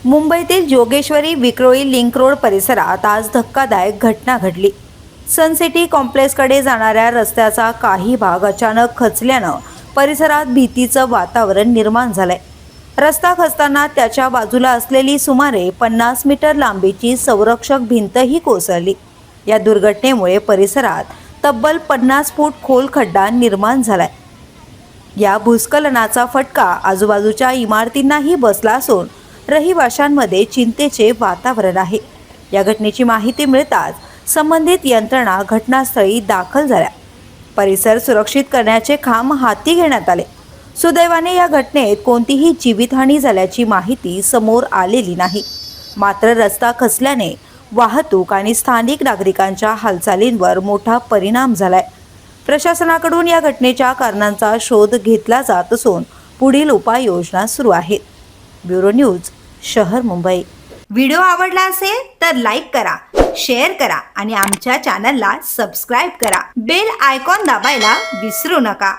मुंबईतील Jogeshwari Vikhroli link road परिसरात आज धक्कादायक घटना घडली। सन सिटी कॉम्प्लेक्सकडे जाणाऱ्या रस्त्याचा काही भाग अचानक खचल्यानं परिसरात भीतीचं वातावरण निर्माण झालंय। रस्ता खचताना त्याच्या बाजूला असलेली सुमारे 50 मीटर लांबीची संरक्षक भिंतही कोसळली। या दुर्घटनेमुळे परिसरात तब्बल 50 फूट खोल खड्डा निर्माण झालाय। या भूस्खलनाचा फटका आजूबाजूच्या इमारतींनाही बसला असून रहिवाशांमध्ये चिंतेचे वातावरण आहे। या घटनेची माहिती मिळताच संबंधित यंत्रणा घटनास्थळी दाखल झाल्या। परिसर सुरक्षित करण्याचे काम हाती घेण्यात आले। सुदैवाने या घटनेत कोणतीही जीवितहानी झाल्याची माहिती समोर आलेली नाही। मात्र रस्ता खचल्याने वाहतूक आणि स्थानिक नागरिकांच्या हालचालींवर मोठा परिणाम झालाय। प्रशासनाकडून या घटनेच्या कारणांचा शोध घेतला जात असून पुढील उपाययोजना सुरू आहेत। ब्युरो न्यूज, शहर मुंबई। व्हिडिओ आवडला असेल तर लाईक करा, शेअर करा आणि आमच्या चॅनलला सबस्क्राईब करा। बेल आयकॉन दाबायला विसरू नका।